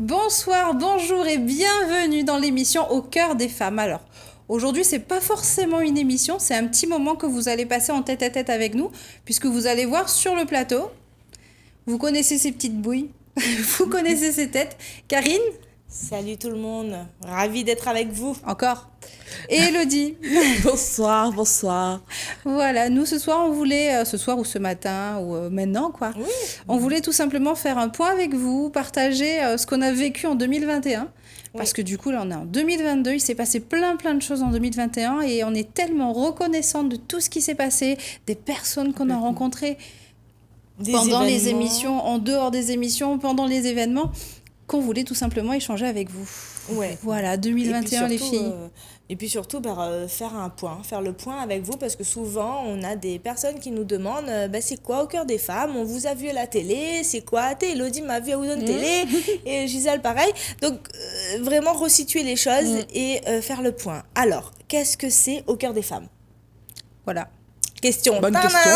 Bonsoir, bonjour et bienvenue dans l'émission Au cœur des femmes. Alors, aujourd'hui, c'est pas forcément une émission, c'est un petit moment que vous allez passer en tête à tête avec nous, puisque vous allez voir sur le plateau, vous connaissez ces petites bouilles, vous connaissez ces têtes. Karine? Salut tout le monde, ravie d'être avec vous. Encore. Et Elodie. Bonsoir. Voilà, nous ce soir, on voulait, ce soir ou ce matin, ou maintenant quoi, Oui. on voulait tout simplement faire un point avec vous, partager ce qu'on a vécu en 2021. Parce que du coup, là, on est en 2022, il s'est passé plein de choses en 2021 et on est tellement reconnaissante de tout ce qui s'est passé, des personnes qu'on a rencontrées pendant les émissions, en dehors des émissions, pendant les événements, qu'on voulait tout simplement échanger avec vous. Ouais. Voilà, 2021 les surtout, filles. Et puis surtout, faire le point avec vous, parce que souvent, on a des personnes qui nous demandent c'est quoi Au cœur des femmes? On vous a vu à la télé, c'est quoi? Elodie m'a vu à Oudon Télé, et Gisèle pareil. Donc, vraiment resituer les choses et faire le point. Alors, qu'est-ce que c'est Au cœur des femmes? Voilà. Question. Bonne question.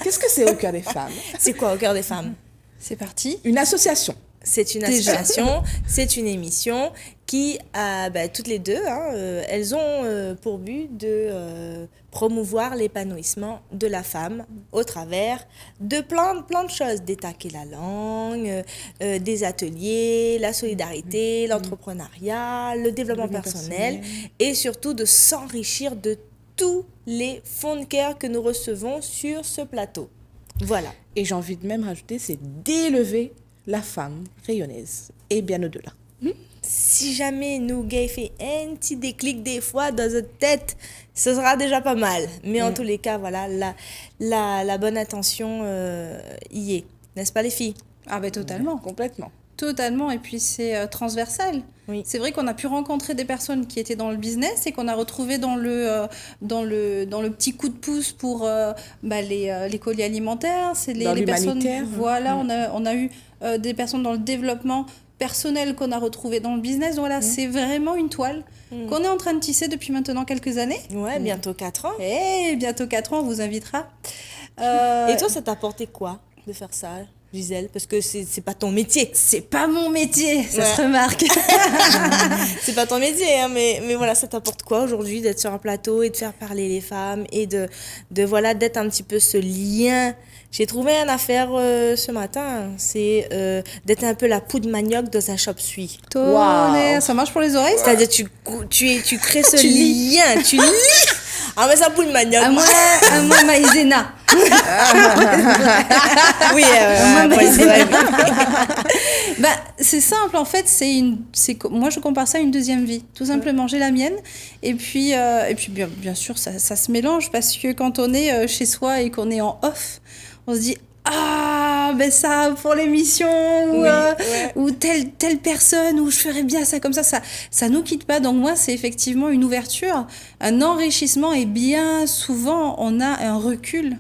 Qu'est-ce que c'est Au cœur des femmes? C'est quoi Au cœur des femmes? C'est parti. Une association. C'est une association, c'est une émission qui a, toutes les deux, elles ont pour but de promouvoir l'épanouissement de la femme au travers de plein de choses, d'étaquer la langue, des ateliers, la solidarité, l'entrepreneuriat, le développement personnel et surtout de s'enrichir de tous les fonds de cœur que nous recevons sur ce plateau. Voilà. Et j'ai envie de même rajouter, c'est d'élever la femme rayonnaise et bien au-delà. Si jamais nous gays fait un petit déclic des fois dans notre tête, ce sera déjà pas mal. Mais en tous les cas, voilà, la bonne intention y est. N'est-ce pas les filles? Ah ben totalement. Complètement. Totalement, et puis c'est transversal. Oui. C'est vrai qu'on a pu rencontrer des personnes qui étaient dans le business et qu'on a retrouvé dans le petit coup de pouce pour les colis alimentaires. C'est Dans les personnes. l'humanitaire. Voilà, on a eu des personnes dans le développement personnel qu'on a retrouvé dans le business. Donc voilà, c'est vraiment une toile qu'on est en train de tisser depuis maintenant quelques années. Ouais, bientôt 4 ans. Et bientôt 4 ans, on vous invitera. Et toi, ça t'a apporté quoi de faire ça, Gisèle? Parce que c'est pas ton métier. C'est pas mon métier, ça se remarque. C'est pas ton métier, mais voilà, ça t'apporte quoi aujourd'hui d'être sur un plateau et de faire parler les femmes et d'être un petit peu ce lien. J'ai trouvé une affaire ce matin, c'est d'être un peu la poudre manioc dans un chop suey. Tonnerre, ça marche pour les oreilles? C'est-à-dire tu crées ce lien, tu lis. Ah mais ça poudre manioc. À moi maïzena. Oui, c'est simple en fait, moi je compare ça à une deuxième vie, tout simplement. J'ai la mienne et puis bien sûr ça se mélange parce que quand on est chez soi et qu'on est en off, on se dit ça pour l'émission ou telle personne ou je ferais bien ça comme ça nous quitte pas. Donc moi c'est effectivement une ouverture, un enrichissement et bien souvent on a un recul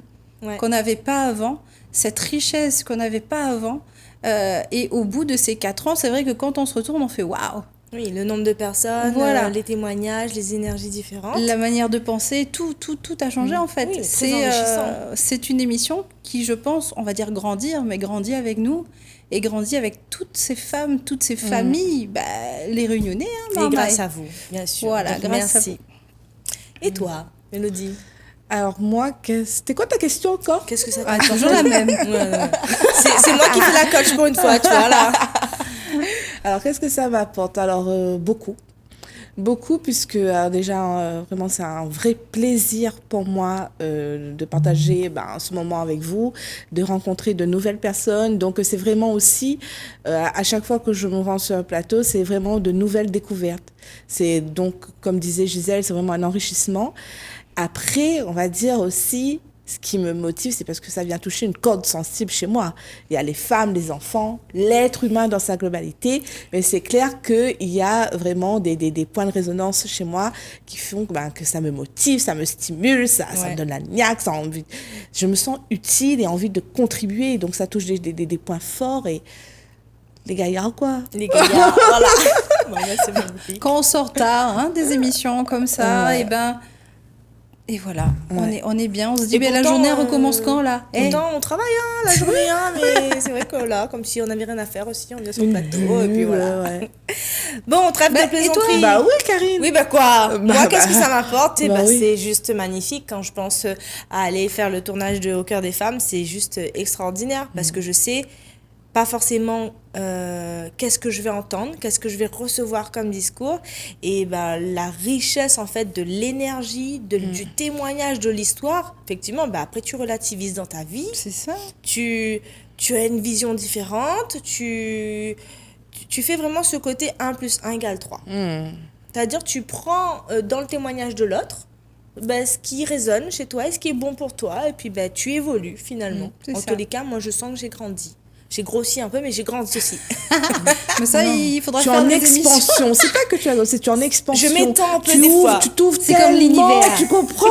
qu'on n'avait pas avant, cette richesse qu'on n'avait pas avant et au bout de ces 4 ans c'est vrai que quand on se retourne on fait waouh. Oui, le nombre de personnes, les témoignages, les énergies différentes. La manière de penser, tout a changé en fait. Oui, c'est enrichissant. C'est une émission qui, je pense, on va dire grandir, mais grandit avec nous et grandit avec toutes ces femmes, toutes ces familles, les Réunionnais. Et grâce à vous, bien sûr. Voilà, donc, grâce merci. Et toi, Mélodie? Alors moi, c'était quoi ta question encore? Qu'est-ce que ça t'apporte? Toujours la même. C'est moi qui fais la coach pour une fois, tu vois là. Alors, qu'est-ce que ça m'apporte? Alors, beaucoup, puisque déjà, vraiment, c'est un vrai plaisir pour moi de partager ce moment avec vous, de rencontrer de nouvelles personnes. Donc, c'est vraiment aussi, à chaque fois que je me rends sur un plateau, c'est vraiment de nouvelles découvertes. C'est donc, comme disait Gisèle, c'est vraiment un enrichissement. Après, on va dire aussi... Ce qui me motive, c'est parce que ça vient toucher une corde sensible chez moi. Il y a les femmes, les enfants, l'être humain dans sa globalité. Mais c'est clair qu'il y a vraiment des points de résonance chez moi qui font que ça me motive, ça me stimule, ça me donne la niaque, ça a envie. Je me sens utile et envie de contribuer. Donc ça touche des points forts et les gaillards, quoi. Les gaillards, voilà. C'est magnifique. Quand on sort tard des émissions comme ça, et voilà, on est bien, on se dit, pourtant, la journée recommence quand là? Pourtant, on travaille la journée, mais c'est vrai là, comme si on n'avait rien à faire aussi, on vient sur le plateau, et puis voilà. Ouais. Bon, trêve de et toi plaisanterie. Bah oui, Karine. Oui, bah quoi Moi, qu'est-ce que bah. ça m'apporte Oui. C'est juste magnifique. Quand je pense à aller faire le tournage de Au cœur des femmes, c'est juste extraordinaire parce que je sais pas forcément qu'est-ce que je vais entendre, qu'est-ce que je vais recevoir comme discours. Et bah, la richesse, en fait, de l'énergie, du témoignage de l'histoire, effectivement, bah, après, tu relativises dans ta vie. C'est ça. Tu as une vision différente. Tu fais vraiment ce côté 1 + 1 = 3. C'est-à-dire, tu prends dans le témoignage de l'autre ce qui résonne chez toi et ce qui est bon pour toi. Et puis, tu évolues finalement. c'est En ça. tous les cas, moi, je sens que j'ai grandi. J'ai grossi un peu, mais j'ai grandi aussi. Mais ça, il faudra Tu es faire en des émissions. expansion. C'est pas que tu as, c'est tu es en expansion. Je m'étends un peu tu des ouvres, fois. Tu t'ouvres C'est comme tellement, l'univers. tu comprends.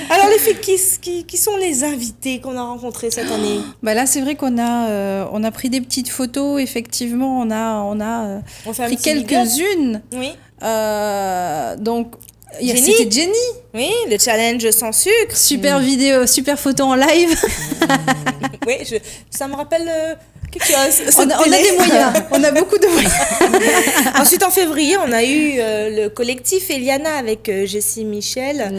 Alors, les filles, qui sont les invités qu'on a rencontrés cette année? Bah là, c'est vrai qu'on a pris des petites photos. Effectivement, on a On fait un pris petit big up. quelques-unes. Oui. Donc, Jenny. c'était Jenny. Oui, le challenge sans sucre. Super vidéo, super photo en live. Oui, ça me rappelle quelque chose. On a des moyens. On a beaucoup de moyens. Ensuite, en février, on a eu le collectif Eliana avec Jessie Michel.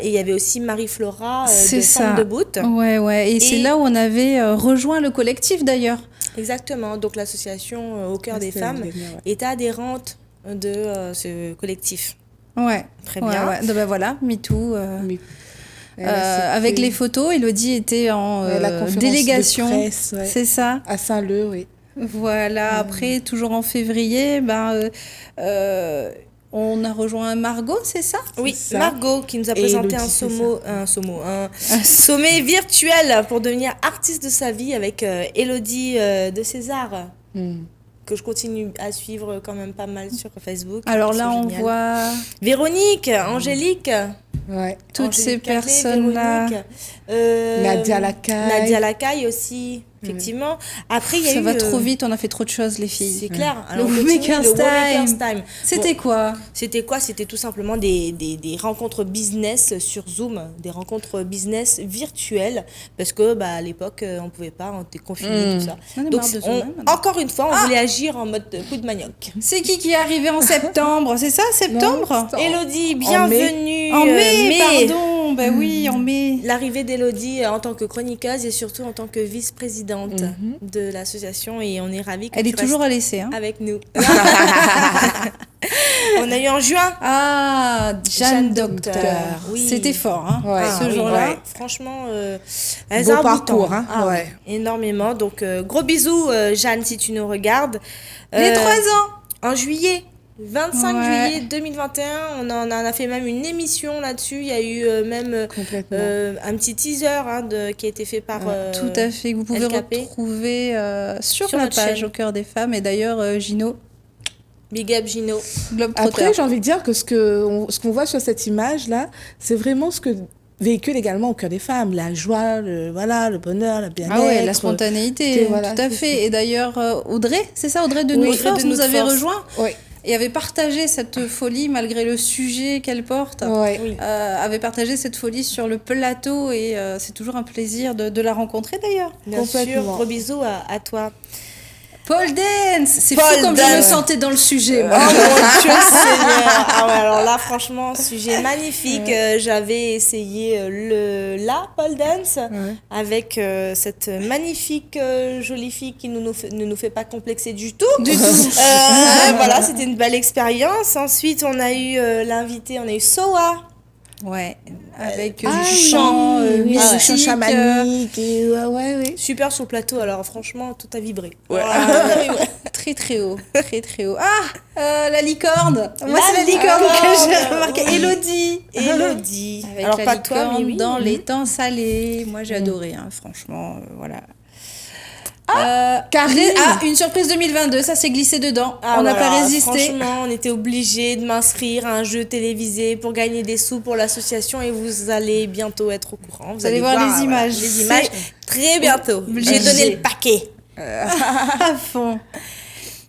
Et il y avait aussi Marie-Flora C'est de ça. Centre de Boot. Ouais. Et c'est là où on avait rejoint le collectif d'ailleurs. Exactement. Donc, l'association Au cœur des C'est femmes génial, ouais. est adhérente de ce collectif. Ouais. Très bien. Ouais. Donc, bah, voilà, MeToo. Mais- là, Avec c'était- les photos, Elodie était en Ouais, la conférence de délégation. presse, ouais. C'est ça. À Saint-Leu, oui. Voilà. Après, toujours en février, on a rejoint Margot, c'est ça? Oui, C'est ça. Margot qui nous a Et présenté Elodie, c'est un sommet virtuel pour devenir artiste de sa vie avec Elodie de César, que je continue à suivre quand même pas mal sur Facebook. Alors Elles là, sont on géniales. voit Angélique, Ouais. toutes ces Angélique Caclé, personnes-là. Véronique, Nadia Lacaille. Nadia Lacaille aussi, effectivement. Après, il y a Ça eu... va trop vite, on a fait trop de choses, les filles. C'est clair. Le Alors, on continue, Womaker's le Womaker's Time. Time. C'était Bon, quoi? C'était quoi? C'était tout simplement des rencontres business sur Zoom, des rencontres business virtuelles, parce que à l'époque, on pouvait pas, on était confinés, tout ça. On en a Donc, marre de Zoom, hein, maintenant. encore une fois, on voulait agir en mode coup de manioc. C'est qui est arrivé en septembre? C'est ça, septembre? Non, Élodie, En mai. bienvenue. En mai, pardon. Bah oui, en mai. L'arrivée d'Élodie en tant que chroniqueuse et surtout en tant que vice-présidente de l'association, et on est ravis que Elle tu est toujours restes à l'essai. Hein. avec nous. On a eu en juin. Ah, Jeanne Jeanne Docteur. Docteur, oui. C'était fort, hein, Ouais. ce oui, jour-là. ouais. Franchement, elles Beau ont un parcours, bouton. hein, Ah, ouais. énormément. Donc, gros bisous, Jeanne, si tu nous regardes. Les 3 ans. En juillet. 25 Ouais. juillet 2021, on en a fait même une émission là-dessus. Il y a eu même Complètement. un petit teaser qui a été fait par Tout à fait, que vous pouvez LKP. retrouver sur Sur la notre page chaîne. Au cœur des femmes. Et d'ailleurs, Gino, Big Up Gino. Globetrotter. Après, j'ai envie de dire que ce qu'on voit sur cette image-là, c'est vraiment ce que véhicule également Au cœur des femmes. La joie, le bonheur, la bien-être. Ah ouais, la spontanéité, Voilà, tout à c'est fait. Et d'ailleurs, Audrey, c'est ça, Audrey de Oui, Nous Audrey Force de nous Nous avait Force. rejoint Oui. et avait partagé cette folie malgré le sujet qu'elle porte. Ouais. Oui. Avait partagé cette folie sur le plateau et c'est toujours un plaisir de la rencontrer d'ailleurs. Bien sûr, Complètement. gros bisous à toi. Paul Dance, c'est Paul fou comme je me Dance. sentais dans le sujet. Oh moi. mon Dieu Seigneur. Ah ouais, alors là, franchement, sujet magnifique. J'avais essayé la pole dance avec cette magnifique jolie fille qui ne nous fait pas complexer du tout. Du tout. Voilà, c'était une belle expérience. Ensuite, on a eu l'invité, on a eu Soa. Ouais, avec Ah, du chant oui, oui, le chant mystique. chamanique. Et, ouais. Super sur le plateau, alors franchement, tout a vibré. Ouais. Voilà, tout a vibré. Très très haut, très très haut. Ah, la licorne. Moi, c'est la licorne, licorne que j'ai oui. remarqué. Élodie. Élodie. Avec Alors la pas toi, mais licorne oui. dans les temps salés. Moi, j'ai adoré, hein, franchement, voilà. Karine. Une surprise 2022, ça s'est glissé dedans. Ah, on n'a voilà, pas résisté. Franchement, on était obligés de m'inscrire à un jeu télévisé pour gagner des sous pour l'association et vous allez bientôt être au courant. Vous allez voir les voilà, images. les images très bientôt. Obligé. J'ai donné le paquet. À fond.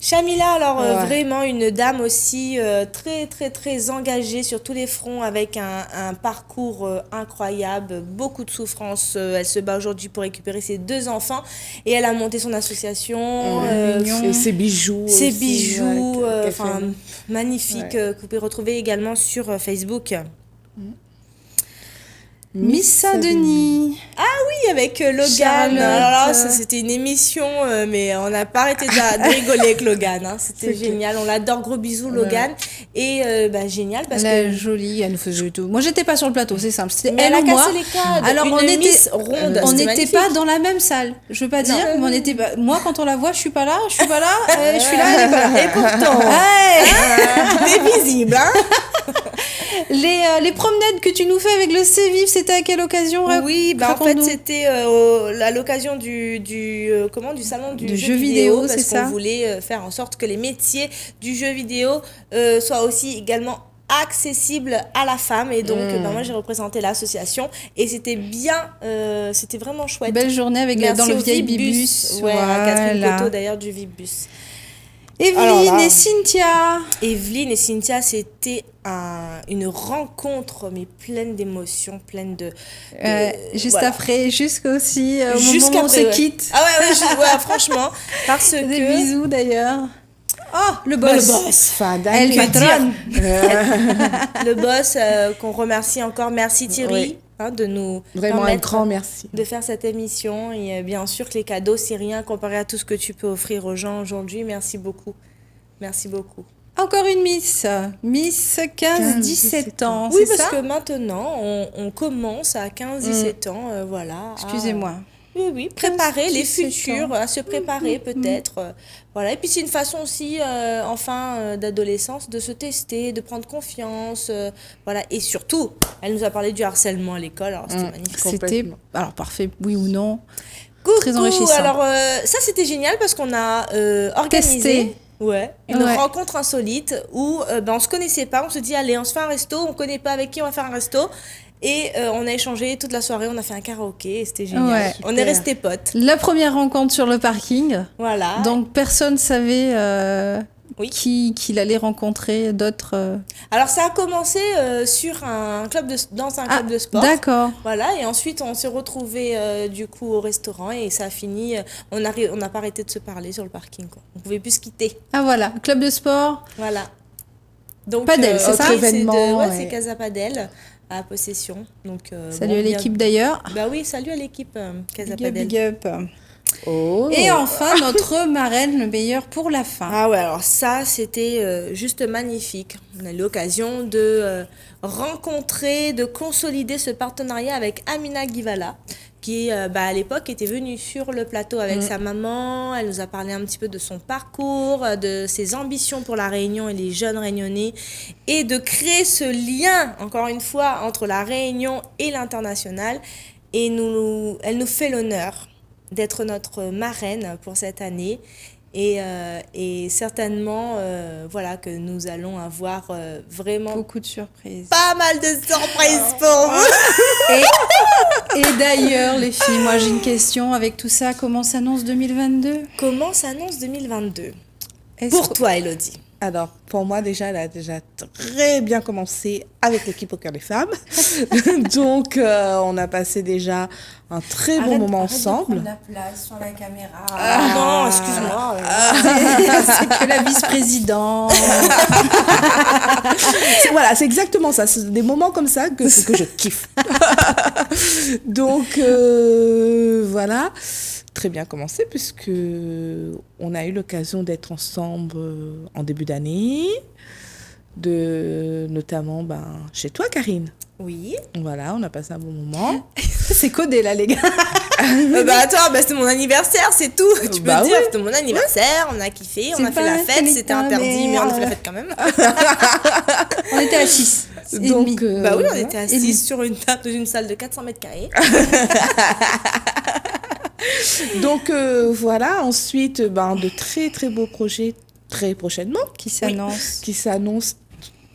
Shamila, alors Ouais. vraiment une dame aussi très très très engagée sur tous les fronts avec un parcours incroyable, beaucoup de souffrance. Elle se bat aujourd'hui pour récupérer ses 2 enfants et elle a monté son association. Mignon. Et ses bijoux. Ses aussi, bijoux, qu'elle fait. enfin magnifiques, Ouais. que vous pouvez retrouver également sur Facebook. Miss Saint-Denis. Oui, avec Logan. Charlotte. Alors là, ça, c'était une émission, mais on n'a pas arrêté de rigoler avec Logan. Hein. C'était C'est génial. On l'adore. Gros bisous, Logan. Et génial parce Elle est que. jolie, elle nous faisait tout. Moi, j'étais pas sur le plateau, c'est simple. C'était Mais elle elle a ou moi. cassé les cadres. Alors, Une on était- Miss ronde. On c'était n'était magnifique. pas dans la même salle. Je veux pas dire, mais on était pas. Moi, quand on la voit, je suis pas là, je suis pas là, je suis là, elle est pas là. Et pourtant, Ouais. t'es visible, hein. Les promenades que tu nous fais avec le C-Vif, c'était à quelle occasion? Oui, bah en fait Raconte-nous. c'était à l'occasion du salon du Du jeu jeu vidéo vidéo, parce c'est qu'on ça. voulait faire en sorte que les métiers du jeu vidéo soient aussi également accessibles à la femme et donc bah, moi j'ai représenté l'association et c'était c'était vraiment chouette. Belle journée avec Merci dans le au vieil Vibus. bibus. Ouais, à Catherine Voilà. Coteau d'ailleurs du Vibus. Evelyne Alors là. et Cynthia. Evelyne et Cynthia, c'était une rencontre mais pleine d'émotions, pleine de Juste voilà. après, jusqu'aussi au moment où on Jusqu'après, se ouais. quitte. Ah ouais, franchement, parce Des que bisous d'ailleurs. Oh, le Bah, boss. le boss. Enfin, Elle dingue. patronne. le boss qu'on remercie encore, merci Thierry Oui. de nous Vraiment un permettre grand merci. de faire cette émission et bien sûr que les cadeaux c'est rien comparé à tout ce que tu peux offrir aux gens aujourd'hui. Merci beaucoup. Merci beaucoup. Encore une Miss. Miss 15-17 ans, Oui, c'est parce ça que maintenant, on commence à 15-17 ans, voilà. Excusez-moi. Oui, préparer les 17 futurs, ans. à se préparer peut-être. Voilà. Et puis c'est une façon aussi, d'adolescence, de se tester, de prendre confiance. Voilà. Et surtout, elle nous a parlé du harcèlement à l'école, alors c'était magnifique. C'était Complètement. alors parfait, oui ou non. Coucou. Très enrichissant. Alors ça c'était génial parce qu'on a organisé Testé. une Ouais. rencontre insolite où on se connaissait pas, on se dit allez on se fait un resto, on connaît pas avec qui on va faire un resto et on a échangé toute la soirée, on a fait un karaoké et c'était génial. Ouais. On est Super. restés potes. La première rencontre sur le parking. Voilà. Donc personne savait Oui. qu'il allait rencontrer d'autres. Alors ça a commencé sur un club dans un club de sport. D'accord. Voilà, et ensuite on s'est retrouvés du coup au restaurant et ça a fini, on n'a pas arrêté de se parler sur le parking quoi. On pouvait plus se quitter. Ah voilà, club de sport. Voilà. Donc Padel, c'est ok, ça événement, ouais, ouais. c'est Casa Padel à Possession. Donc Salut bon, à l'équipe d'ailleurs. Bah oui, salut à l'équipe Casa Big up, Padel. big up. Oh. Et enfin, notre marraine, le meilleur pour la fin. Ah ouais, alors ça, c'était juste magnifique. On a eu l'occasion de rencontrer, de consolider ce partenariat avec Amina Givala, qui à l'époque était venue sur le plateau avec sa maman. Elle nous a parlé un petit peu de son parcours, de ses ambitions pour la Réunion et les jeunes réunionnais, et de créer ce lien, encore une fois, entre la Réunion et l'international. Et elle nous fait l'honneur d'être notre marraine pour cette année et certainement voilà que nous allons avoir vraiment Beaucoup de surprises. pas mal de surprises pour vous. Et d'ailleurs, les filles, moi j'ai une question avec tout ça. Comment s'annonce 2022 Comment s'annonce 2022 Est-ce pour que- toi Elodie? Alors, pour moi, déjà, elle a déjà très bien commencé avec l'équipe au cœur des femmes. Donc, on a passé déjà un très bon moment ensemble. la place sur la caméra. Non, excuse-moi. C'est que la vice-présidente. Voilà, c'est exactement ça. C'est des moments comme ça que je kiffe. Donc, voilà. Très bien commencé puisque on a eu l'occasion d'être ensemble en début d'année, notamment chez toi, Karine. Oui. Voilà, on a passé un bon moment. C'est codé là, les gars. Attends, c'était mon anniversaire, c'est tout. Tu peux Bah dire, oui. c'était mon anniversaire, on a kiffé, on C'est a fait pas la fête, que c'était ta interdit, mais on a fait la mère. fête quand même. On était à 6. Donc, Bah oui, on voilà. était assis sur une table dans une salle de 400 mètres carrés. Donc voilà, ensuite de très très beaux projets très prochainement Qui s'annonce. qui s'annoncent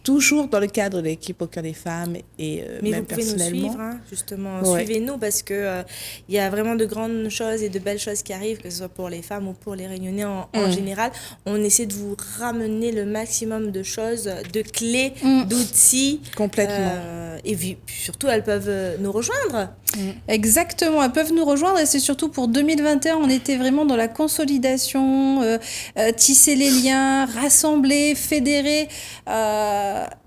toujours dans le cadre de l'équipe Au Cœur des Femmes et Mais même vous pouvez nous personnellement. suivre, hein, justement. Ouais. Suivez-nous parce que il y a vraiment de grandes choses et de belles choses qui arrivent, que ce soit pour les femmes ou pour les Réunionnais en général. On essaie de vous ramener le maximum de choses, de clés, d'outils. Complètement. Et puis, surtout, elles peuvent nous rejoindre. Exactement, elles peuvent nous rejoindre et c'est surtout pour 2021, on était vraiment dans la consolidation, tisser les liens, rassembler, fédérer.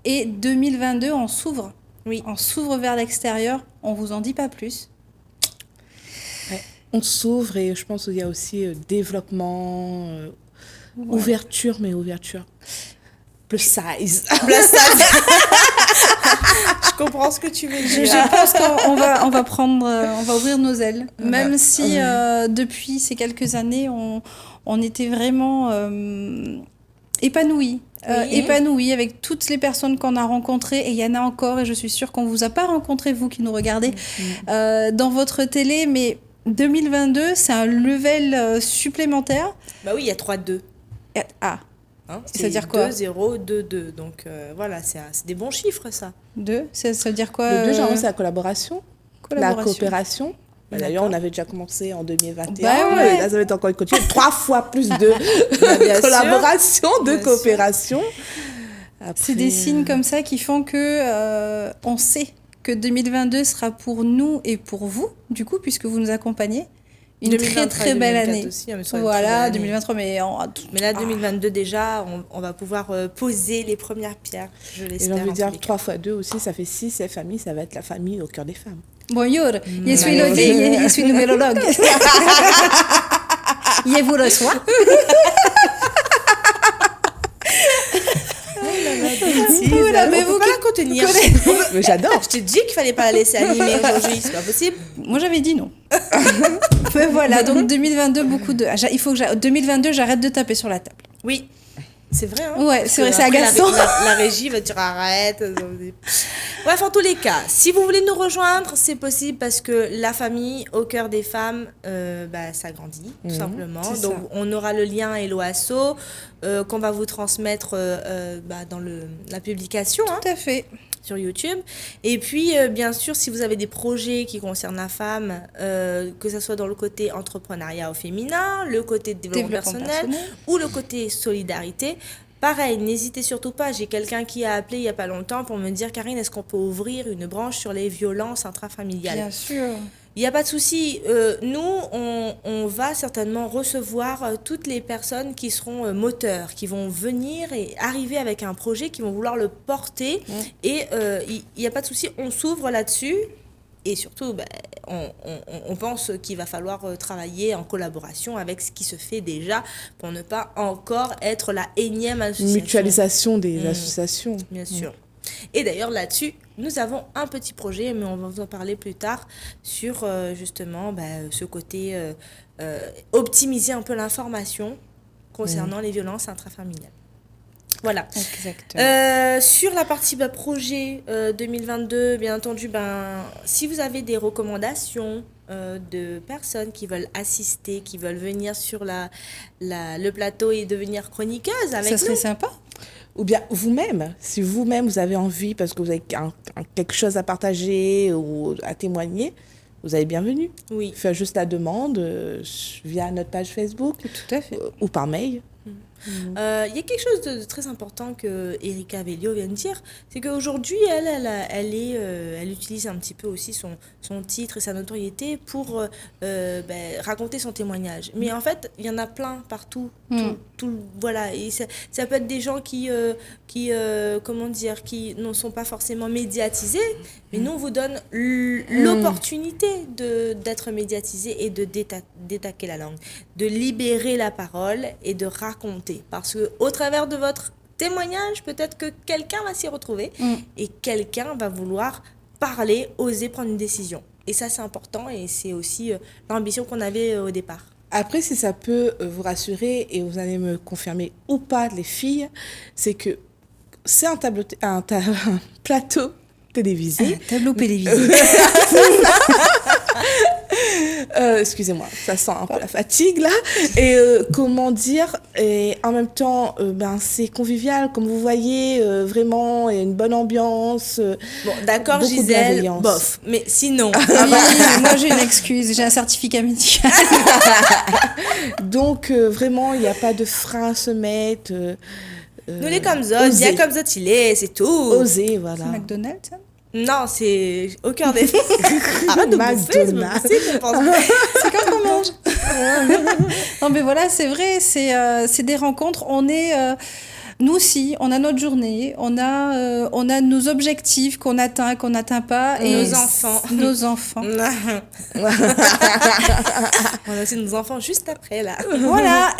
Et 2022, on s'ouvre. Oui. On s'ouvre vers l'extérieur, on vous en dit pas plus. Ouais. On s'ouvre et je pense qu'il y a aussi développement, ouverture, mais ouverture plus size. Je comprends ce que tu veux dire. Je pense qu'on va on va ouvrir nos ailes, même si depuis ces quelques années, on était vraiment épanouis. Épanouis avec toutes les personnes qu'on a rencontrées, et il y en a encore, et je suis sûre qu'on vous a pas rencontré, vous qui nous regardez, dans votre télé, mais 2022, c'est un level supplémentaire. Bah oui, il y a 3-2. Ah, Hein, c'est-à-dire quoi? 2-0, 2-2. Donc voilà, c'est des bons chiffres, ça. 2, ça veut dire quoi? Le 2, c'est la collaboration, la coopération. Bah, d'ailleurs, D'accord. on avait déjà commencé en 2021. Bah ouais. Et là, ça va être encore une continue. 3 fois plus de bien sûr. collaboration, de Bien coopération. Après, C'est des signes comme ça qui font que on sait que 2022 sera pour nous et pour vous, du coup, puisque vous nous accompagnez. Une 2023, très très belle 2024 année. aussi, hein, mais ça va être Voilà, une belle année. 2023, mais Mais là, 2022, déjà, on va pouvoir poser les premières pierres, je Et j'ai l'espère. envie de en dire tous les cas. 3 fois 2 aussi, ça fait 6. Cette famille, ça va être la famille Au Cœur des Femmes. Bonjour, je suis Lodi, je suis numérologue. Je vous reçois. Voilà, mais mais vous vous pas la contenir. Mais j'adore. Je t'ai dit qu'il fallait pas la laisser animer aujourd'hui, c'est pas possible. Moi, j'avais dit non. Mais voilà, donc 2022, beaucoup de... Il faut que 2022, j'arrête de taper sur la table. Oui, c'est vrai. Hein, Ouais, parce c'est vrai, que c'est après, agaçant. La régie va dire arrête. Bref, en tous les cas, si vous voulez nous rejoindre, c'est possible parce que la famille Au Cœur des Femmes s'agrandit, tout simplement. c'est Donc, ça. on aura le lien Hello Asso qu'on va vous transmettre dans la publication. Hein, Tout à fait. sur YouTube. Et puis, bien sûr, si vous avez des projets qui concernent la femme, que ce soit dans le côté entrepreneuriat au féminin, le côté développement personnel ou le côté solidarité, pareil, n'hésitez surtout pas. J'ai quelqu'un qui a appelé il n'y a pas longtemps pour me dire, Karine, est-ce qu'on peut ouvrir une branche sur les violences intrafamiliales ? Bien sûr. Il n'y a pas de souci. Nous, on va certainement recevoir toutes les personnes qui seront moteurs, qui vont venir et arriver avec un projet, qui vont vouloir le porter. Et il n'y a pas de souci, on s'ouvre là-dessus. Et surtout, on pense qu'il va falloir travailler en collaboration avec ce qui se fait déjà pour ne pas encore être la énième association. Mutualisation des associations. Bien sûr. Et d'ailleurs, là-dessus, nous avons un petit projet, mais on va vous en parler plus tard, sur justement ce côté optimiser un peu l'information concernant les violences intrafamiliales. Voilà. Exactement. Sur la partie projet 2022, bien entendu, si vous avez des recommandations de personnes qui veulent assister, qui veulent venir sur le plateau et devenir chroniqueuses avec nous. Ça serait sympa. Ou bien vous-même, si vous-même vous avez envie, parce que vous avez quelque chose à partager ou à témoigner, vous êtes bienvenue. Oui. Faites juste la demande via notre page Facebook Tout à fait. ou par mail. Il y a quelque chose de très important que Erika Velio vient de dire, c'est qu'aujourd'hui, elle utilise un petit peu aussi son titre et sa notoriété pour raconter son témoignage. Mais en fait, il y en a plein partout. Voilà. Et ça peut être des gens qui ne sont pas forcément médiatisés, mais nous, on vous donne l'opportunité d'être médiatisé et de détaquer la langue, de libérer la parole et de raconter. Parce que au travers de votre témoignage, peut-être que quelqu'un va s'y retrouver et quelqu'un va vouloir parler, oser prendre une décision. Et ça, c'est important et c'est aussi l'ambition qu'on avait au départ. Après, si ça peut vous rassurer, et vous allez me confirmer ou pas, les filles, c'est que c'est un plateau télévisé. Un tableau télévisé. Excusez-moi, ça sent un peu la fatigue là. Et comment dire, et en même temps, c'est convivial, comme vous voyez, vraiment, il y a une bonne ambiance. Bon, d'accord, beaucoup de Gisèle, bienveillance. bof. Mais sinon, Oui, mais moi j'ai une excuse, j'ai un certificat médical. Donc, vraiment, il n'y a pas de frein à se mettre. nous les comme ça, oser. bien comme ça, il est, c'est tout. Oser, voilà. McDonald's, ça Non, c'est au cœur des... Arrête de bouffer, c'est pas McDonald's. possible, je pense. c'est quand on mange. Non, mais voilà, c'est vrai, c'est des rencontres. On est. Nous aussi, on a notre journée, on a nos objectifs qu'on atteint, qu'on n'atteint pas. Et Nos enfants. Nos enfants. On a aussi nos enfants juste après, là. Voilà,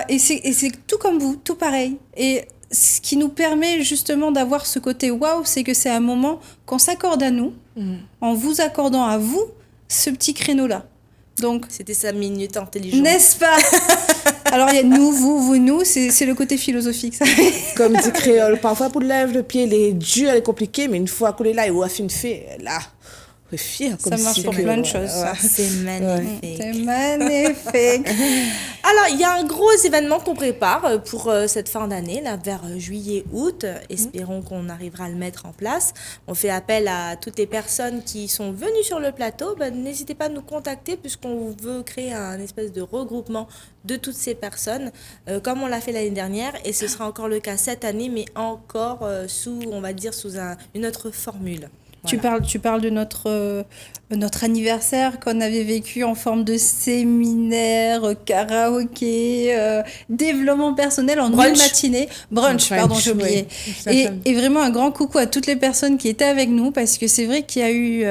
et c'est tout comme vous, tout pareil. Et ce qui nous permet justement d'avoir ce côté waouh, c'est que c'est un moment qu'on s'accorde à nous, en vous accordant à vous ce petit créneau-là. Donc, C'était sa minute intelligente. n'est-ce pas? Alors, il y a nous, vous, nous, c'est le côté philosophique, ça. Comme dit Créole, parfois pour lèvre le pied, il est dur, il est compliqué, mais une fois qu'on est là, il voit une fée, là, on est fier. Ça marche pour plein de choses, ça. C'est magnifique. C'est magnifique. Alors, il y a un gros événement qu'on prépare pour cette fin d'année, là, vers juillet-août. Espérons qu'on arrivera à le mettre en place. On fait appel à toutes les personnes qui sont venues sur le plateau. N'hésitez pas à nous contacter puisqu'on veut créer un espèce de regroupement de toutes ces personnes, comme on l'a fait l'année dernière. Et ce sera encore le cas cette année, mais encore sous une autre formule. Voilà. Tu parles de notre anniversaire qu'on avait vécu en forme de séminaire, karaoké, développement personnel en une matinée. Brunch, pardon, j'ai oublié. Et vraiment un grand coucou à toutes les personnes qui étaient avec nous parce que c'est vrai qu'il y a eu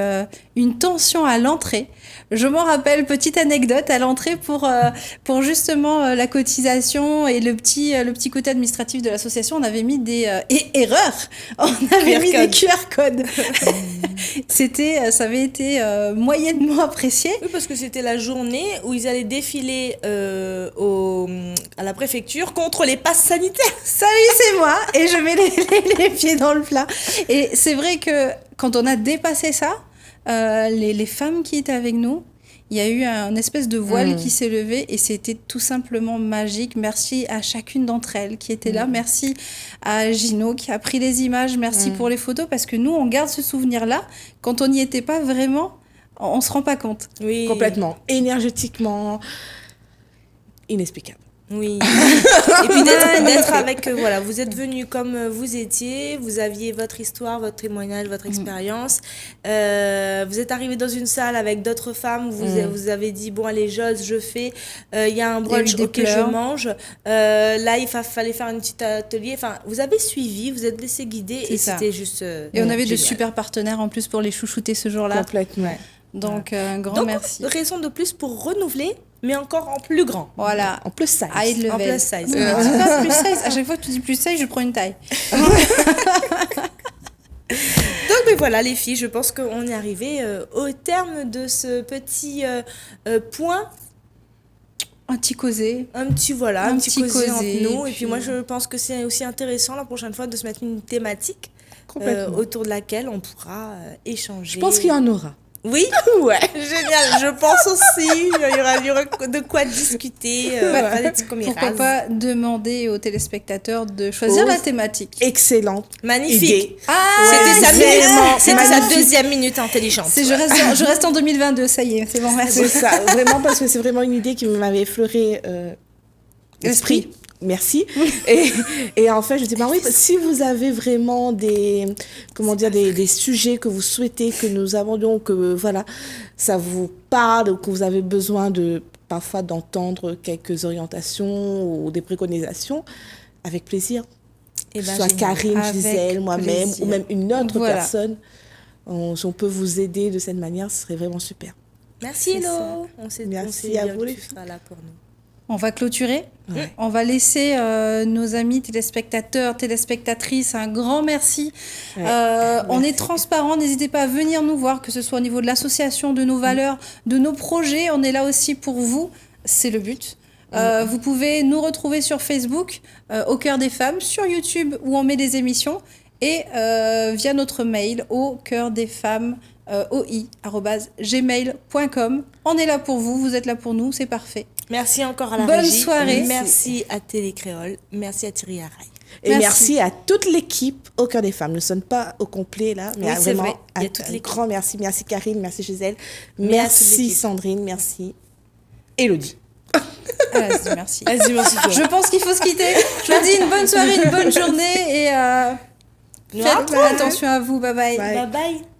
une tension à l'entrée. Je m'en rappelle, petite anecdote, à l'entrée pour justement la cotisation et le petit côté administratif de l'association, on avait mis des erreurs. On avait mis des QR codes. Ça avait été moyennement apprécié. Oui, parce que c'était la journée où ils allaient défiler à la préfecture contre les passes sanitaires. Ça oui, c'est moi. Et je mets les pieds dans le plat. Et c'est vrai que quand on a dépassé ça, les femmes qui étaient avec nous, il y a eu un espèce de voile qui s'est levé et c'était tout simplement magique. Merci à chacune d'entre elles qui était là. Merci à Gino qui a pris les images. Merci pour les photos parce que nous, on garde ce souvenir-là. Quand on n'y était pas vraiment, on ne se rend pas compte. Oui. Complètement. Énergétiquement, inexplicable. Oui. Et puis d'être avec, voilà, vous êtes venus comme vous étiez, vous aviez votre histoire, votre témoignage, votre expérience. Vous êtes arrivés dans une salle avec d'autres femmes, vous avez dit, bon, allez, j'ose, je fais. Il y a un brunch, ok, je mange. Là, fallait faire un petit atelier. Enfin, vous avez suivi, vous êtes laissé guider et c'était juste. Et on avait de génial. super partenaires en plus pour les chouchouter ce jour-là. Complètement. Donc, un grand merci. Raison de plus pour renouveler, mais encore en plus grand. Voilà. En plus size. High level. En plus size. Non, mais dis pas plus size. À chaque fois que tu dis plus size, je prends une taille. Donc mais voilà les filles, je pense qu'on est arrivé au terme de ce petit point. Un petit causé. Un petit causé causé, entre nous. Et puis puis moi je pense que c'est aussi intéressant la prochaine fois de se mettre une thématique autour de laquelle on pourra échanger. Je pense qu'il y en aura. Oui. Ouais. Génial, je pense aussi. Il y aura de quoi discuter. Faire des petits Pourquoi pas demander aux téléspectateurs de choisir la thématique. Excellente. Magnifique. Idée. C'était sa deuxième minute intelligente. Je reste en 2022, ça y est, c'est bon, merci. C'est ça, vraiment, parce que c'est vraiment une idée qui m'avait effleuré l'esprit. Merci. Et en fait, je dis, oui, si vous avez vraiment des sujets que vous souhaitez que nous abordions, que voilà, ça vous parle, ou que vous avez besoin parfois d'entendre quelques orientations ou des préconisations, avec plaisir. Soit Karine, Gisèle, moi-même, ou même une autre personne, si on peut vous aider de cette manière, ce serait vraiment super. Merci Hello. Merci à vous les filles. Tu seras là pour nous. On va clôturer. Ouais. On va laisser nos amis téléspectateurs, téléspectatrices un grand merci. Ouais. On est transparent. N'hésitez pas à venir nous voir, que ce soit au niveau de l'association, de nos valeurs, de nos projets. On est là aussi pour vous. C'est le but. Vous pouvez nous retrouver sur Facebook, Au Cœur des Femmes, sur YouTube où on met des émissions et via notre mail au cœur des femmes oi@gmail.com. On est là pour vous êtes là pour nous, c'est parfait. Merci encore à la Bonne régie. soirée. Merci à Télé Créole. Merci à Thierry Haraï. Et Merci. merci à toute l'équipe au cœur des femmes. Nous ne sommes pas au complet là, mais Oui, c'est vraiment vrai. Il y a un toute l'équipe. grand merci. Merci Karine, merci Gisèle, Merci merci l'équipe. Sandrine, merci Élodie. Ah, vas-y, merci. Vas-y, merci toi. Je pense qu'il faut se quitter. Je vous dis une bonne soirée, une bonne journée et faites attention à vous. Bye bye. Bye. Bye bye.